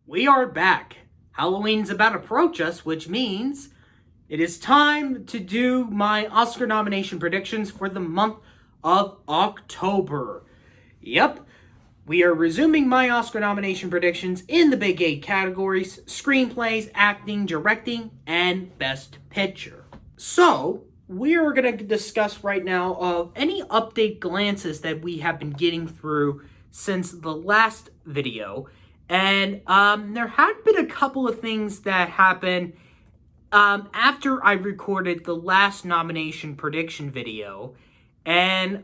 We are back. Halloween's about to approach us, which means it is time to do my Oscar nomination predictions for the month of October. Yep, we are resuming my Oscar nomination predictions in the Big 8 categories: screenplays, acting, directing, and best picture. So, we are going to discuss right now of any update glances that we have been getting through since the last video. And there had been a couple of things that happened after I recorded the last nomination prediction video. And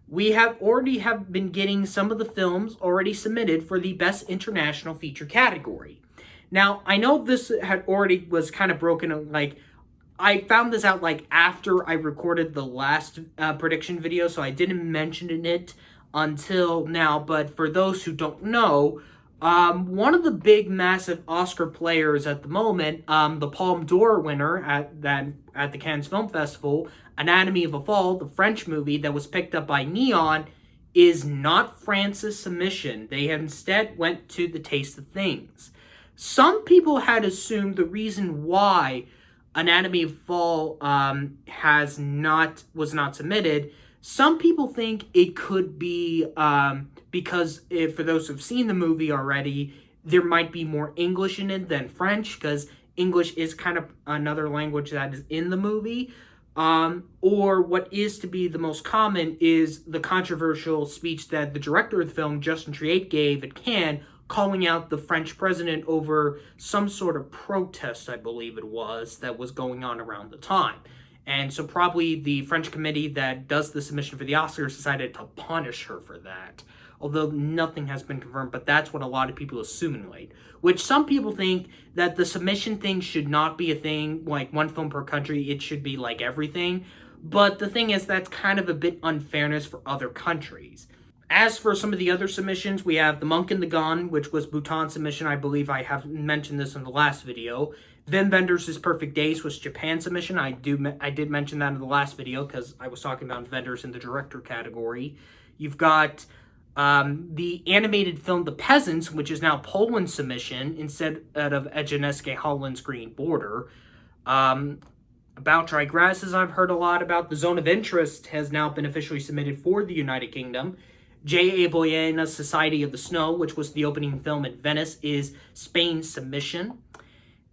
we have been getting some of the films already submitted for the Best International Feature category. Now, I know this had already was kind of broken, I found this out after I recorded the last prediction video, so I didn't mention it until now. But for those who don't know, one of the big massive Oscar players at the moment, the Palme d'Or winner at the Cannes Film Festival, Anatomy of a Fall, the French movie that was picked up by Neon, is not France's submission. They instead went to The Taste of Things. Some people had assumed the reason why Anatomy of a Fall was not submitted. Some people think it could be because for those who've seen the movie already, there might be more English in it than French, because English is kind of another language that is in the movie. Or what is to be the most common is the controversial speech that the director of the film, Justin Triet, gave at Cannes, calling out the French president over some sort of protest, I believe it was, that was going on around the time. And so probably the French committee that does the submission for the Oscars decided to punish her for that. Although nothing has been confirmed, but that's what a lot of people assume. Which some people think that the submission thing should not be a thing, like one film per country, it should be like everything. But the thing is, that's kind of a bit unfairness for other countries. As for some of the other submissions, we have The Monk and the Gun, which was Bhutan's submission. I believe I have mentioned this in the last video. Wim Wenders' Perfect Days was Japan's submission. I did mention that in the last video because I was talking about Wenders in the director category. You've got the animated film The Peasants, which is now Poland's submission instead of Agnieszka Holland's Green Border. About Dry Grasses, I've heard a lot about. The Zone of Interest has now been officially submitted for the United Kingdom. J.A. Boyena's Society of the Snow, which was the opening film at Venice, is Spain's submission.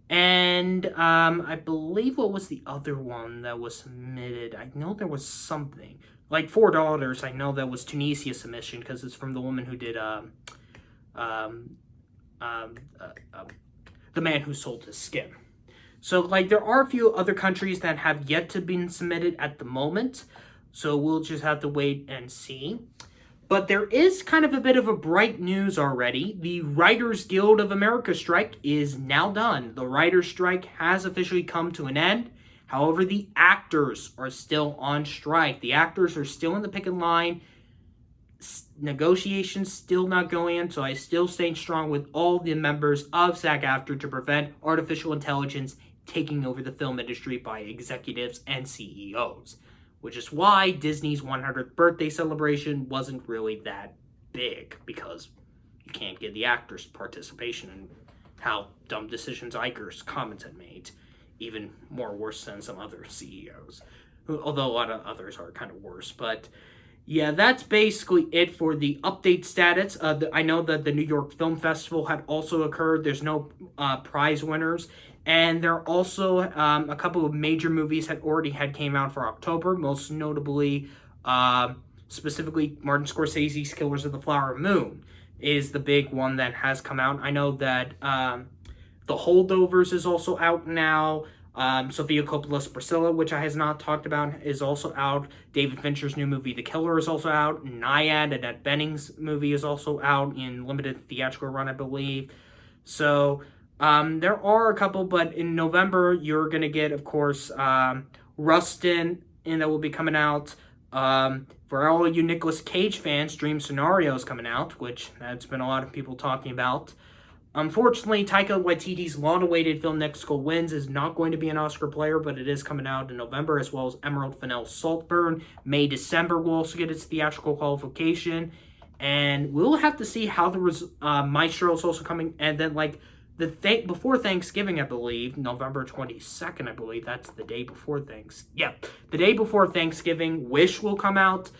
And I believe, what was the other one that was submitted? I know there was something. Like Four Daughters, I know that was Tunisia's submission, because it's from the woman who did The Man Who Sold His Skin. So, there are a few other countries that have yet to be submitted at the moment. So we'll just have to wait and see. But there is kind of a bit of a bright news already. The Writers Guild of America strike is now done. The writers' strike has officially come to an end. However, the actors are still on strike. The actors are still in the picket line. Negotiations still not going in, so I still stay strong with all the members of SAG-AFTRA to prevent artificial intelligence taking over the film industry by executives and CEOs. Which is why Disney's 100th birthday celebration wasn't really that big, because you can't get the actors' participation in how dumb decisions Iger's comments had made. Even more worse than some other CEOs. Although a lot of others are kind of worse. But yeah, that's basically it for the update status. I know that the New York Film Festival had also occurred. There's no prize winners. And there are also a couple of major movies that already came out for October. Most notably, specifically Martin Scorsese's Killers of the Flower Moon is the big one that has come out. I know that The Holdovers is also out now. Sofia Coppola's Priscilla, which I has not talked about, is also out. David Fincher's new movie, The Killer, is also out. Nyad, Annette Bening's movie, is also out in limited theatrical run, I believe. So there are a couple, but in November, you're going to get, of course, Rustin, and that will be coming out. For all you Nicolas Cage fans, Dream Scenario is coming out, which that's been a lot of people talking about. Unfortunately, Taika Waititi's long-awaited film Next Goal Wins is not going to be an Oscar player, but it is coming out in November, as well as Emerald Fennell Saltburn. May, December will also get its theatrical qualification. And we'll have to see how Maestro is also coming, and then like before Thanksgiving, I believe, November 22nd, I believe that's the day before the day before Thanksgiving, Wish will come out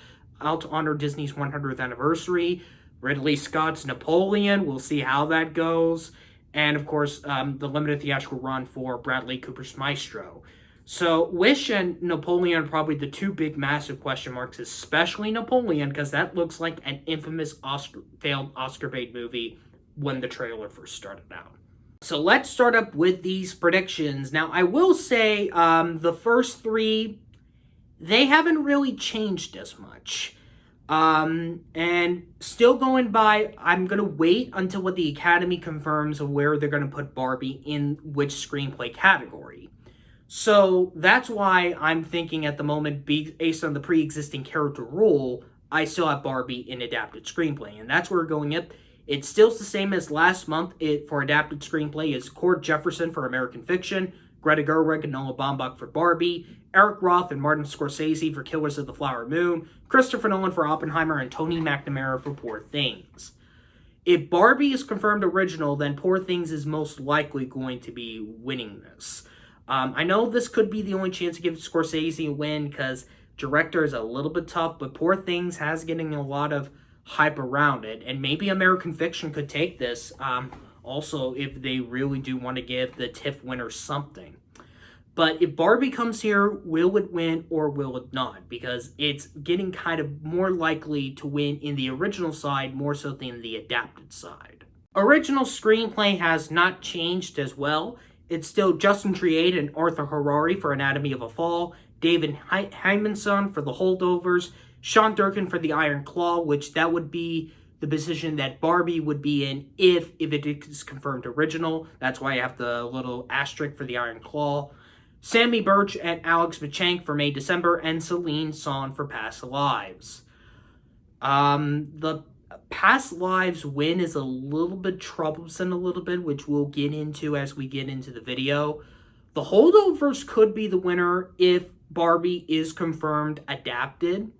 to honor Disney's 100th anniversary. Ridley Scott's Napoleon, we'll see how that goes, and of course the limited theatrical run for Bradley Cooper's Maestro. So Wish and Napoleon are probably the two big massive question marks, especially Napoleon, because that looks like an infamous failed Oscar bait movie when the trailer first started out. So let's start up with these predictions. Now, I will say the first three, they haven't really changed as much. And still going by, I'm going to wait until what the Academy confirms of where they're going to put Barbie in which screenplay category. So that's why I'm thinking at the moment, based on the pre-existing character rule, I still have Barbie in adapted screenplay. And that's where we're going up. It's still the same as last month. For adapted screenplay is Cord Jefferson for American Fiction, Greta Gerwig and Noah Baumbach for Barbie, Eric Roth and Martin Scorsese for Killers of the Flower Moon, Christopher Nolan for Oppenheimer, and Tony McNamara for Poor Things. If Barbie is confirmed original, then Poor Things is most likely going to be winning this. I know this could be the only chance to give Scorsese a win because director is a little bit tough, but Poor Things has getting a lot of hype around it, and maybe American Fiction could take this also if they really do want to give the TIFF winner something. But if Barbie comes here, will it win or will it not? Because it's getting kind of more likely to win in the original side more so than the adapted side. Original screenplay has not changed as well. It's still Justin Triet and Arthur Harari for Anatomy of a Fall, David Hymanson for The Holdovers, Sean Durkin for The Iron Claw, which that would be the position that Barbie would be in if it is confirmed original. That's why I have the little asterisk for The Iron Claw. Sammy Birch and Alex Machank for May December, and Celine Song for Past Lives. The Past Lives win is a little bit troublesome which we'll get into as we get into the video. The Holdovers could be the winner if Barbie is confirmed adapted.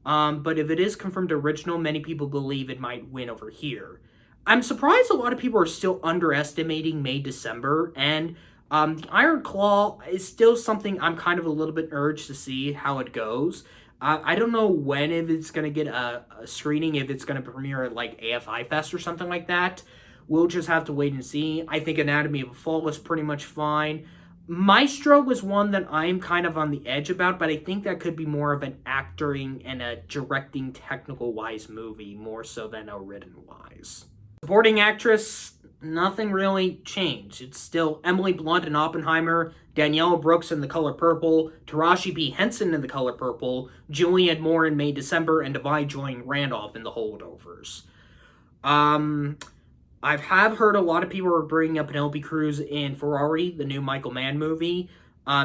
But if it is confirmed original, many people believe it might win over here. I'm surprised a lot of people are still underestimating May December, and the Iron Claw is still something I'm kind of a little bit urged to see how it goes. I don't know when, if it's going to get a screening, if it's going to premiere at like AFI Fest or something like that. We'll just have to wait and see. I think Anatomy of a Fall is pretty much fine. Maestro was one that I'm kind of on the edge about, but I think that could be more of an acting and a directing technical-wise movie, more so than a written-wise. Supporting actress, nothing really changed. It's still Emily Blunt in Oppenheimer, Danielle Brooks in The Color Purple, Taraji P. Henson in The Color Purple, Julianne Moore in May December, and Divine Joy Randolph in The Holdovers. I have heard a lot of people are bringing up Penelope Cruz in Ferrari, the new Michael Mann movie,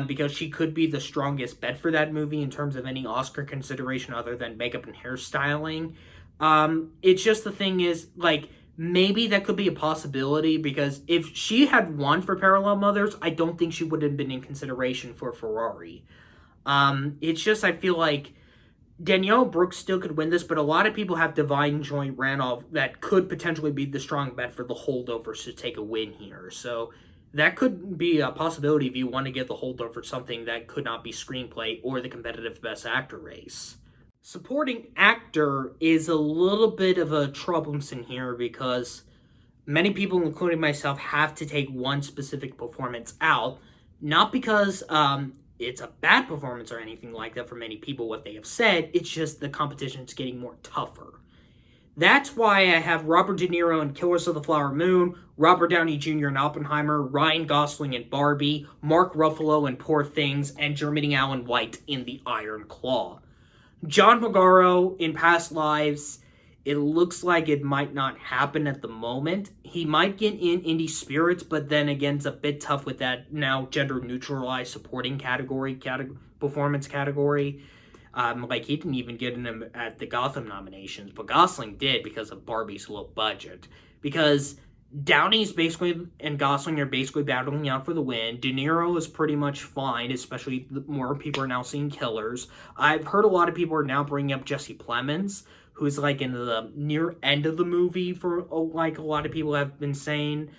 because she could be the strongest bet for that movie in terms of any Oscar consideration other than makeup and hairstyling. It's just the thing is, like, maybe that could be a possibility, because if she had won for Parallel Mothers, I don't think she would have been in consideration for Ferrari. It's just, I feel like Danielle Brooks still could win this, but a lot of people have Divine Joy Randolph that could potentially be the strong bet for The Holdovers to take a win here. So that could be a possibility if you want to get The Holdovers something that could not be screenplay or the competitive Best Actor race. Supporting actor is a little bit of a troublesome here because many people, including myself, have to take one specific performance out. Not because it's a bad performance or anything like that for many people, what they have said. It's just the competition is getting more tougher. That's why I have Robert De Niro in Killers of the Flower Moon, Robert Downey Jr. in Oppenheimer, Ryan Gosling in Barbie, Mark Ruffalo in Poor Things, and Germany Allen White in The Iron Claw. John Magaro in Past Lives, it looks like it might not happen at the moment. He might get in Indie Spirits, but then again, it's a bit tough with that now gender-neutralized supporting performance category. Like, he didn't even get in him at the Gotham nominations, but Gosling did because of Barbie's low budget. Because Downey's basically and Gosling are basically battling out for the win. De Niro is pretty much fine, especially the more people are now seeing Killers. I've heard a lot of people are now bringing up Jesse Plemons, who's like in the near end of the movie for like a lot of people have been saying.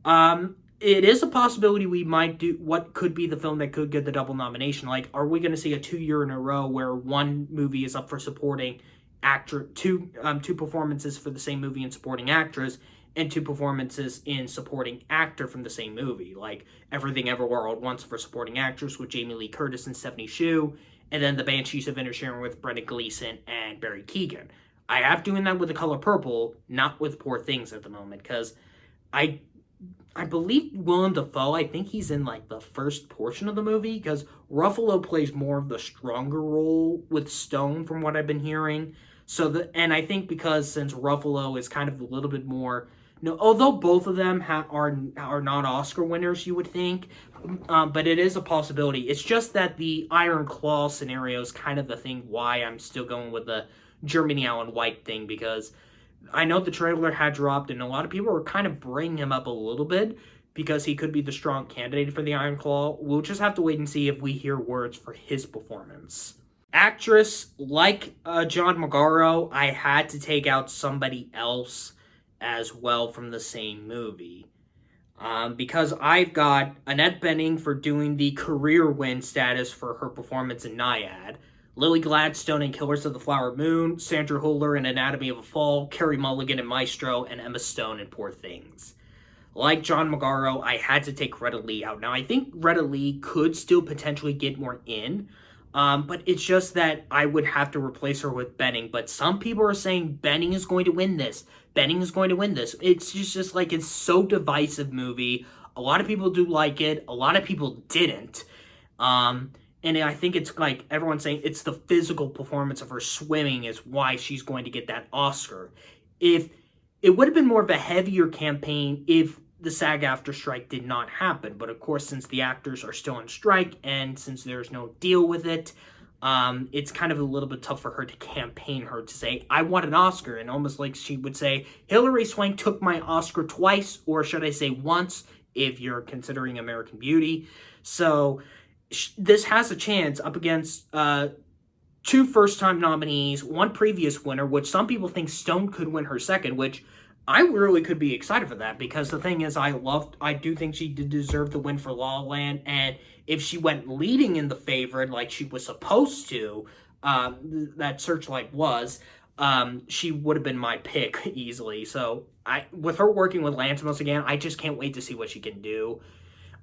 It is a possibility we might do what could be the film that could get the double nomination. Like, are we going to see a 2 year in a row where one movie is up for supporting actor, two performances for the same movie in supporting actress, and two performances in supporting actor from the same movie, like Everything Everywhere All at Once for supporting actress with Jamie Lee Curtis and Stephanie Hsu, and then The Banshees of Inisherin with Brendan Gleeson and Barry Keoghan. I have doing that with The Color Purple, not with Poor Things at the moment, because I I believe Willem Dafoe, I think he's in like the first portion of the movie, because Ruffalo plays more of the stronger role with Stone from what I've been hearing. And I think because since Ruffalo is kind of a little bit more, no, although both of them are not Oscar winners, you would think, but it is a possibility. It's just that the Iron Claw scenario is kind of the thing why I'm still going with the Germany Allen White thing, because I know the trailer had dropped and a lot of people were kind of bringing him up a little bit because he could be the strong candidate for the Iron Claw. We'll just have to wait and see if we hear words for his performance. Actress, like John Magaro, I had to take out somebody else as well from the same movie. Because I've got Annette Bening for doing the career win status for her performance in Naiad, Lily Gladstone in Killers of the Flower Moon, Sandra Hüller in Anatomy of a Fall, Carey Mulligan in Maestro, and Emma Stone in Poor Things. Like John Magaro, I had to take Retta Lee out. Now, I think Retta Lee could still potentially get more in, but it's just that I would have to replace her with Bening. But some people are saying Bening is going to win this. Bening is going to win this. It's just like, it's so divisive movie. A lot of people do like it. A lot of people didn't. And I think it's like everyone's saying it's the physical performance of her swimming is why she's going to get that Oscar. If it would have been more of a heavier campaign if the SAG-AFTRA strike did not happen. But of course, since the actors are still on strike and since there's no deal with it, it's kind of a little bit tough for her to campaign her to say, I want an Oscar. And almost like she would say, Hilary Swank took my Oscar twice, or should I say once, if you're considering American Beauty. So this has a chance up against two first-time nominees, one previous winner, which some people think Stone could win her second, which I really could be excited for that, because the thing is, I do think she did deserve the win for La La Land, and if she went leading in The Favorite like she was supposed to, that Searchlight was, she would have been my pick easily. So with her working with Lantimos again, I just can't wait to see what she can do.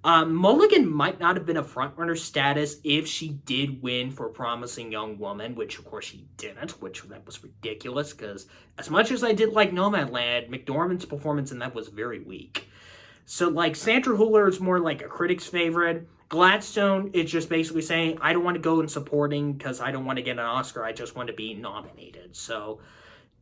Mulligan might not have been a frontrunner status if she did win for Promising Young Woman, which of course she didn't, which that was ridiculous, because as much as I did like Nomadland, McDormand's performance in that was very weak. So like Sandra Hüller is more like a critic's favorite. Gladstone is just basically saying, I don't want to go in supporting because I don't want to get an Oscar, I just want to be nominated. So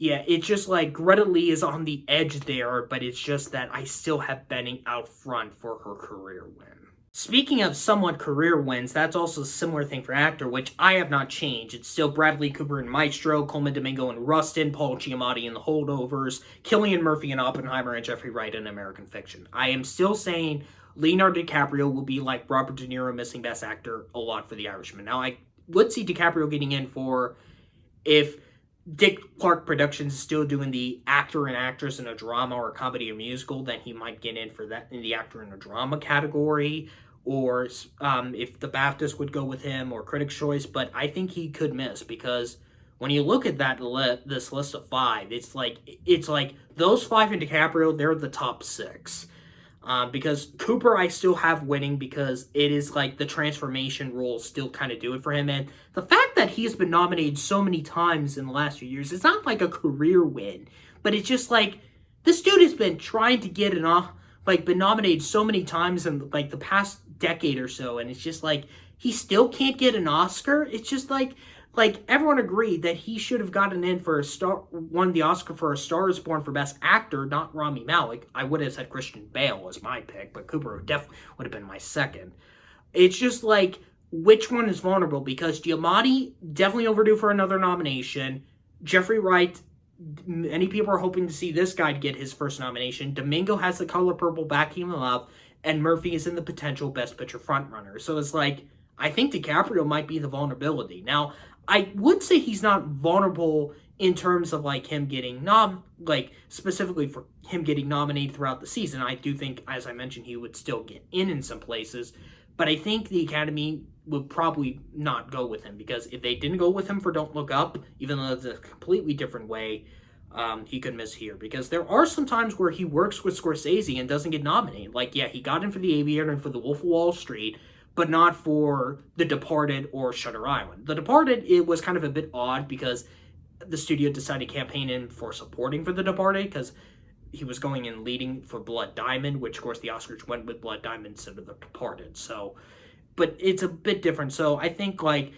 yeah, it's just like Greta Lee is on the edge there, but it's just that I still have Bening out front for her career win. Speaking of somewhat career wins, that's also a similar thing for actor, which I have not changed. It's still Bradley Cooper in Maestro, Coleman Domingo in Rustin, Paul Giamatti in The Holdovers, Cillian Murphy in Oppenheimer, and Jeffrey Wright in American Fiction. I am still saying Leonardo DiCaprio will be like Robert De Niro missing Best Actor a lot for The Irishman. Now, I would see DiCaprio getting in for if Dick Clark Productions is still doing the actor and actress in a drama or a comedy or musical, then he might get in for that in the actor in a drama category, or if the BAFTAs would go with him, or Critics' Choice. But I think he could miss, because when you look at that this list of five, it's like those five in DiCaprio, they're the top six. Because Cooper I still have winning, because it is like the transformation roles still kind of do it for him. And the fact that he's been nominated so many times in the last few years, it's not like a career win, but it's just like this dude has been trying to get been nominated so many times in like the past decade or so, and it's just like he still can't get an Oscar. It's just like everyone agreed that he should have gotten in for won the Oscar for A Star Is Born for Best Actor, not Rami Malek. I would have said Christian Bale as my pick, but Cooper definitely would have been my second. It's just like, which one is vulnerable? Because Giamatti, definitely overdue for another nomination. Jeffrey Wright, many people are hoping to see this guy get his first nomination. Domingo has The Color Purple backing him up, and Murphy is in the potential Best Picture frontrunner. So it's like, I think DiCaprio might be the vulnerability. Now, I would say he's not vulnerable in terms of like him getting specifically for him getting nominated throughout the season, I do think, as I mentioned, he would still get in some places. But I think the Academy would probably not go with him, because if they didn't go with him for Don't Look Up, even though it's a completely different way, he could miss here. Because there are some times where he works with Scorsese and doesn't get nominated. Like, yeah, he got in for The Aviator and for The Wolf of Wall Street, but not for The Departed or Shutter Island. The Departed, it was kind of a bit odd because the studio decided to campaign in for supporting for The Departed, because he was going in leading for Blood Diamond, which of course the Oscars went with Blood Diamond instead of The Departed. So, but it's a bit different. So I think like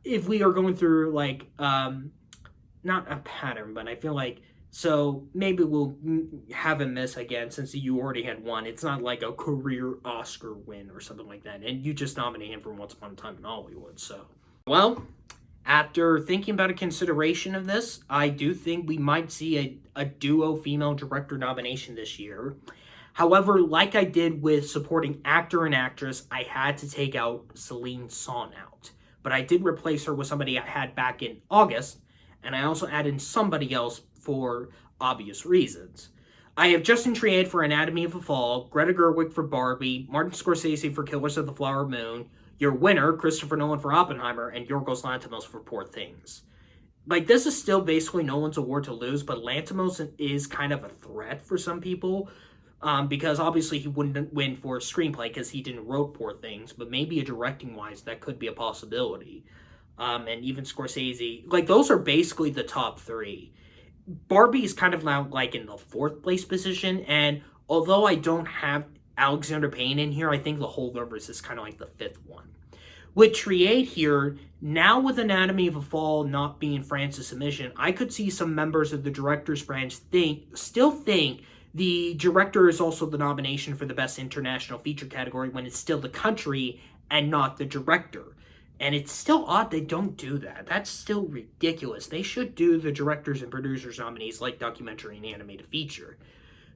if we are going through like not a pattern, but I feel like, so maybe we'll have him miss again since you already had one. It's not like a career Oscar win or something like that, and you just nominate him for Once Upon a Time in Hollywood. So, well, after thinking about a consideration of this, I do think we might see a duo female director nomination this year. However, like I did with supporting actor and actress, I had to take out Celine Song out. But I did replace her with somebody I had back in August, and I also added somebody else for obvious reasons. I have Justin Triet for Anatomy of a Fall, Greta Gerwig for Barbie, Martin Scorsese for Killers of the Flower Moon, your winner, Christopher Nolan for Oppenheimer, and Yorgos Lanthimos for Poor Things. Like, this is still basically Nolan's award to lose, but Lanthimos is kind of a threat for some people, because obviously he wouldn't win for a screenplay because he didn't wrote Poor Things, but maybe a directing-wise, that could be a possibility. And even Scorsese, like, those are basically the top three. Barbie is kind of now, like, in the fourth place position, and although I don't have Alexander Payne in here, I think The Holdovers is kind of like the fifth one. With Triet here, now with Anatomy of a Fall not being France's submission, I could see some members of the director's branch still think the director is also the nomination for the Best International Feature category when it's still the country and not the director. And it's still odd they don't do that. That's still ridiculous. They should do the directors and producers nominees like documentary and animated feature.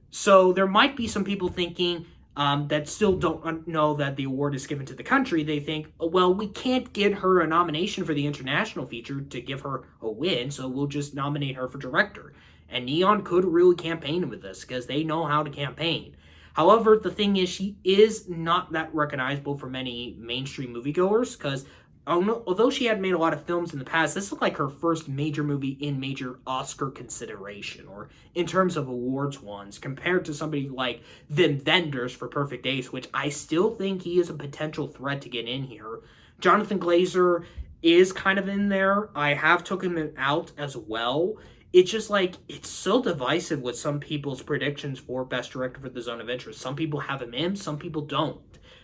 So there might be some people thinking that still don't know that the award is given to the country. They think, well, we can't get her a nomination for the international feature to give her a win, so we'll just nominate her for director. And Neon could really campaign with this because they know how to campaign. However, the thing is, she is not that recognizable for many mainstream moviegoers because although she had made a lot of films in the past, this is like her first major movie in major Oscar consideration, or in terms of awards ones, compared to somebody like Wim Wenders for Perfect Days, which I still think he is a potential threat to get in here. Jonathan Glazer is kind of in there. I have taken him out as well. It's just like, it's so divisive with some people's predictions for Best Director for The Zone of Interest. Some people have him in, some people don't.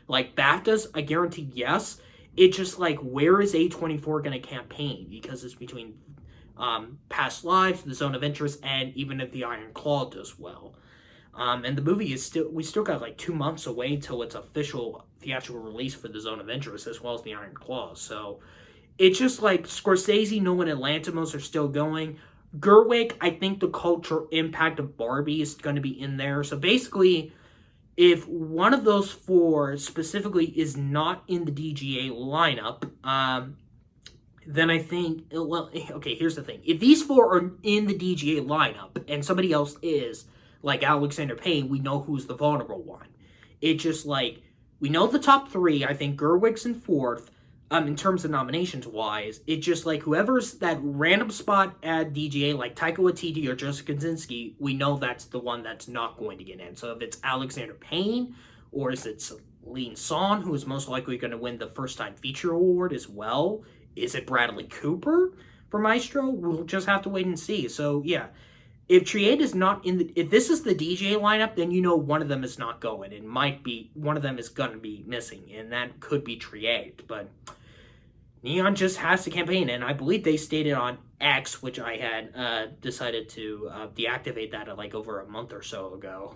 Like BAFTAs, I guarantee yes. It's just like, where is A24 going to campaign? Because it's between Past Lives, The Zone of Interest, and even if The Iron Claw does well. And the movie is we still got like 2 months away till its official theatrical release for The Zone of Interest, as well as The Iron Claw. So it's just like Scorsese, Nolan, and Lanthimos are still going. Gerwig, I think the cultural impact of Barbie is going to be in there. So basically, if one of those four specifically is not in the DGA lineup, then I think, well, okay, here's the thing. If these four are in the DGA lineup and somebody else is, like Alexander Payne, we know who's the vulnerable one. It's just like, we know the top three. I think Gerwig's in fourth. In terms of nominations-wise, it's just like whoever's that random spot at DGA, like Taika Waititi or Joseph Kosinski, we know that's the one that's not going to get in. So if it's Alexander Payne, or is it Celine Song, who is most likely going to win the First Time Feature Award as well? Is it Bradley Cooper for Maestro? We'll just have to wait and see. So, yeah. If Triet is not in if this is the DJ lineup, then you know one of them is not going. It might be, one of them is going to be missing, and that could be Triet. But Neon just has to campaign, and I believe they stated on X, which I had decided to deactivate that like over a month or so ago,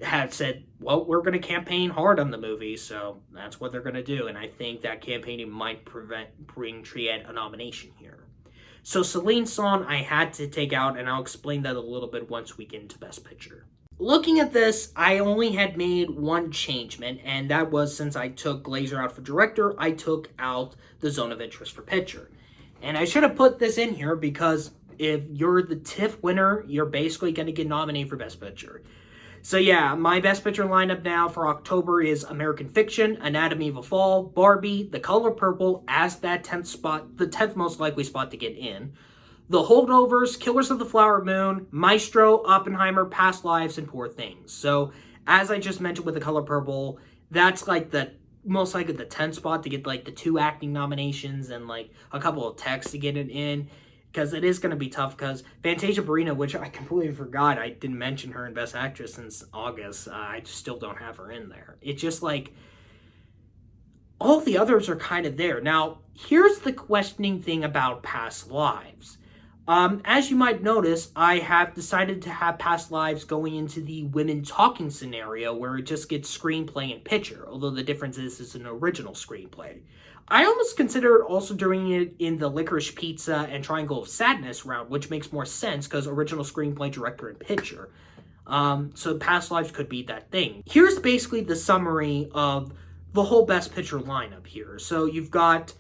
had said, well, we're going to campaign hard on the movie, so that's what they're going to do. And I think that campaigning might bring Triet a nomination here. So Celine Song I had to take out, and I'll explain that a little bit once we get into Best Picture. Looking at this, I only had made one changement, and that was since I took Glazer out for director, I took out The Zone of Interest for picture. And I should have put this in here because if you're the TIFF winner, you're basically going to get nominated for Best Picture. So yeah, my Best Picture lineup now for October is American Fiction, Anatomy of a Fall, Barbie, The Color Purple as that 10th spot, the 10th most likely spot to get in, The Holdovers, Killers of the Flower Moon, Maestro, Oppenheimer, Past Lives, and Poor Things. So as I just mentioned with The Color Purple, that's like the most likely the 10th spot to get like the 2 acting nominations and like a couple of texts to get it in. Because it is going to be tough because Fantasia Barrino, which I completely forgot, I didn't mention her in Best Actress since August. I just still don't have her in there. It's just like, all the others are kind of there. Now, here's the questioning thing about Past Lives. As you might notice, I have decided to have Past Lives going into the women talking scenario where it just gets screenplay and picture, although the difference is it's an original screenplay. I almost considered also doing it in the Licorice Pizza and Triangle of Sadness round, which makes more sense because original screenplay, director, and picture. So Past Lives could be that thing. Here's basically the summary of the whole Best Picture lineup here. So you've got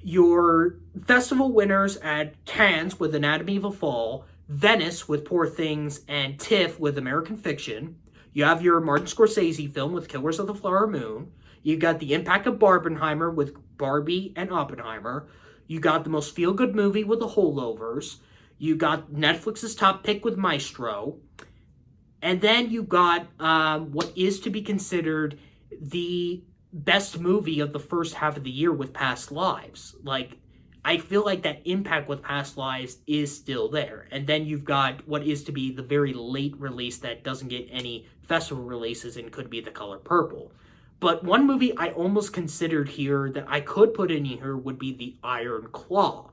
your festival winners at Cannes with Anatomy of a Fall, Venice with Poor Things, and TIFF with American Fiction. You have your Martin Scorsese film with Killers of the Flower Moon. You got the impact of Barbenheimer with Barbie and Oppenheimer. You got the most feel-good movie with The Holdovers. You got Netflix's top pick with Maestro. And then you got what is to be considered the best movie of the first half of the year with Past Lives. Like, I feel like that impact with Past Lives is still there. And then you've got what is to be the very late release that doesn't get any festival releases and could be The Color Purple. But one movie I almost considered here that I could put in here would be The Iron Claw.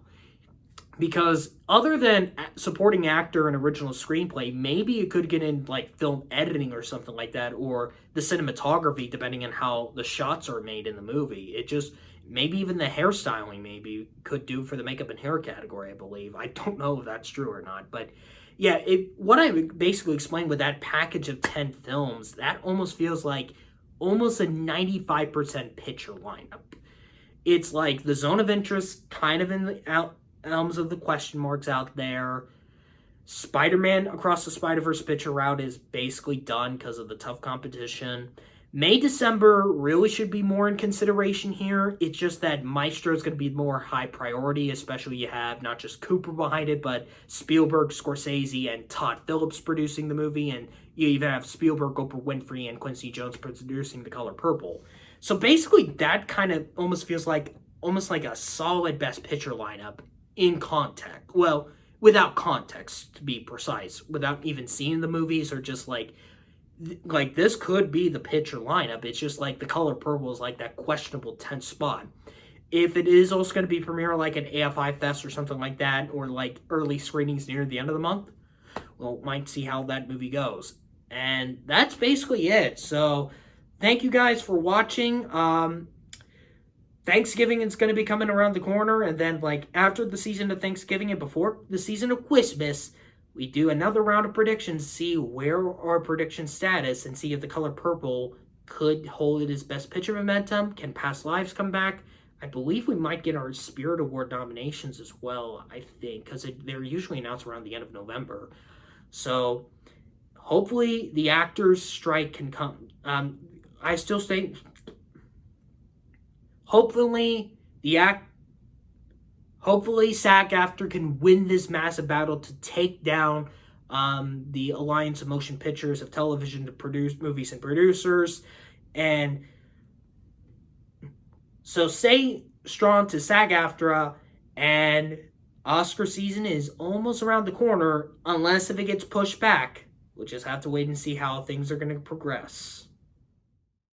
Because other than supporting actor and original screenplay, maybe it could get in like film editing or something like that, or the cinematography, depending on how the shots are made in the movie. It just, maybe even the hairstyling maybe could do for the makeup and hair category, I believe. I don't know if that's true or not, but yeah, what I basically explained with that package of 10 films, that almost feels like almost a 95% picture lineup. It's like the zone of interest kind of in the elms of the question marks out there. Spider-Man Across the Spider-Verse picture route is basically done because of the tough competition. May, December really should be more in consideration here. It's just that Maestro is going to be more high priority, especially you have not just Cooper behind it, but Spielberg, Scorsese, and Todd Phillips producing the movie, and you even have Spielberg, Oprah Winfrey, and Quincy Jones producing The Color Purple. So basically, that kind of almost feels like a solid Best Picture lineup in context. Well, without context, to be precise, without even seeing the movies, or just like this could be the picture lineup. It's just like The Color Purple is like that questionable 10th spot. If it is also going to be premiere like an AFI Fest or something like that, or like early screenings near the end of the month, well, might see how that movie goes. And that's basically it. So thank you guys for watching. Thanksgiving is going to be coming around the corner, and then like after the season of Thanksgiving and before the season of Christmas, we do another round of predictions, see where our prediction status, and see if The Color Purple could hold it as Best Picture momentum. Can Past Lives come back? I believe we might get our Spirit Award nominations as well, I think, because they're usually announced around the end of November. So hopefully the actors' strike can come. I still say hopefully SAG-AFTRA can win this massive battle to take down the Alliance of Motion Pictures of Television to produce movies and producers. And so stay strong to SAG-AFTRA, and Oscar season is almost around the corner, unless if it gets pushed back. We'll just have to wait and see how things are going to progress.